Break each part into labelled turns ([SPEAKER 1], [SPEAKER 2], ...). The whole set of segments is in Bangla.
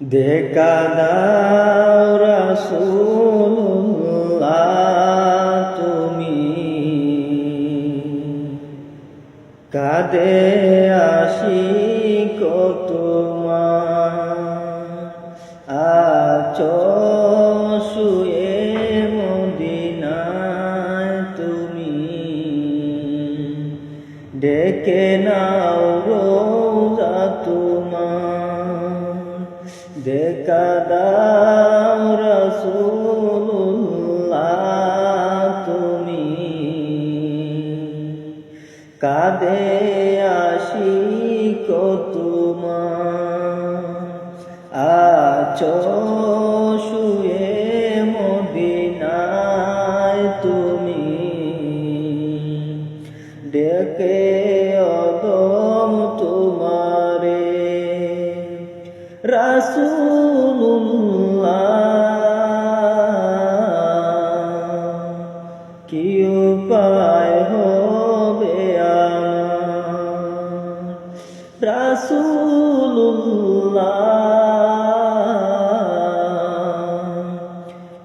[SPEAKER 1] দেখা দাও রাসূলুল্লাহ তুমি, কাঁদে আশিক তোমার, আছো শুয়ে মদিনায় তুমি, ডেকে নাও রোজা তোমার। দেখা দাও রাসূলুল্লাহ তুমি, কাঁদে আশিক তোমার, আছো শুয়ে মদিনায় তুমি, ডেকে অদম তোমারে রাসূলুল্লাহ। কি উপায় হবে আমার রাসূলুল্লাহ,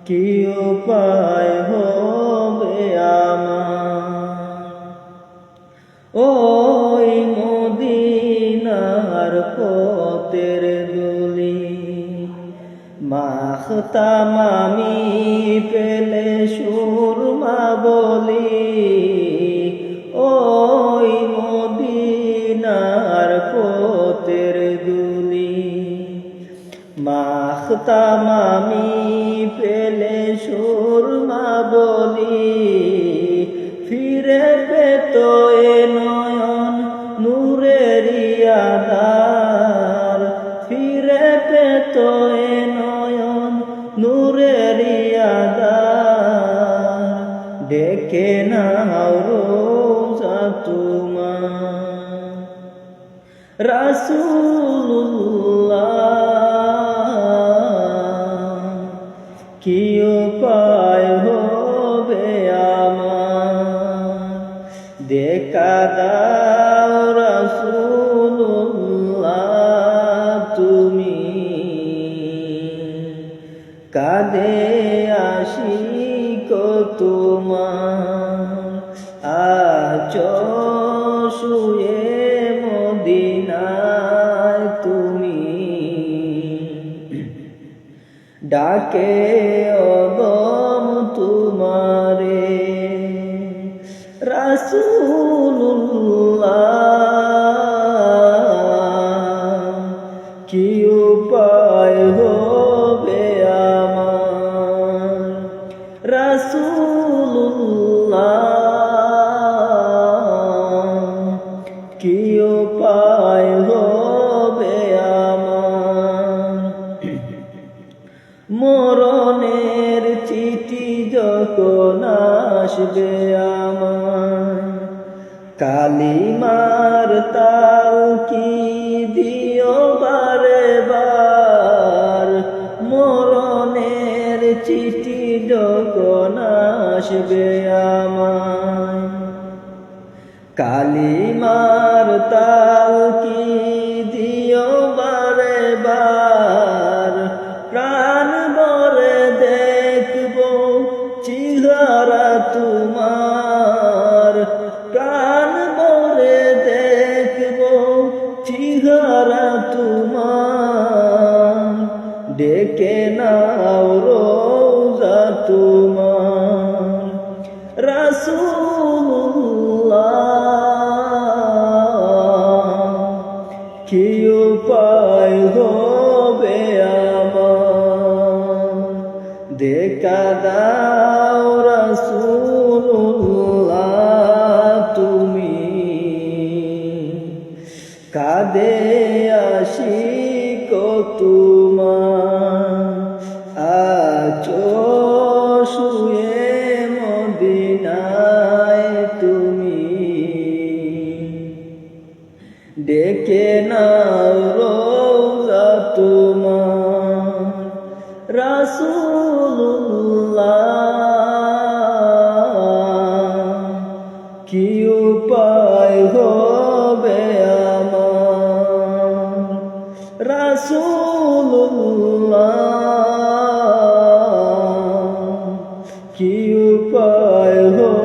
[SPEAKER 1] কি উপায় হবে আমার। ওই মদিনার পথের ধুলি মাখতাম আমি, পেলে সুরমা বলি। ওই মদিনার পথের ধুলি মাখতাম আমি, পেলে সুরমা বলি। ফিরে পেত এ নয়ন নূরেরি আধার, ফিরে পেত এ নয়ন নূরেরি আধার। ডেকে নাও রোজা তোমার রাসূলুল্লাহ, কি উপায় হবে আমার। দেখা দাও রাসূলুল্লাহ তুমি, কাঁদে আশিক তোমার, আছো শুয়ে মদিনায় তুমি, ডাকে অদম তোমারে রাসূলুল্লাহ। কি উপায় হবে আমার রাসূলুল্লাহ, কি উপায় হবে আমার। মরণের চিঠি যখন আসবে আমার, কালিমার তাল কি দিও বারে বার। মরণের চিঠি যখন আসবে আমার, কালিমার তাল কি দিও বারে বার। প্রাণ ভরে দেখব চেহারা তোমার, প্রাণ ভরে দেখব চেহারা তোমার। ডেকে নাও রোজা তোমার রাসূলুল্লাহ, কি উপায় হবে আমার। দেখা দাও রাসূলুল্লাহ তুমি, কাঁদে আশিক তোমার, আছো শুয়ে মদিনায় তুমি, ডেকে নাও রোজা তোমার রাসূলুল্লাহ। কি উপায় হবে আমার রাসূলুল্লাহ। রাসূলুল্লাহ কি উপায়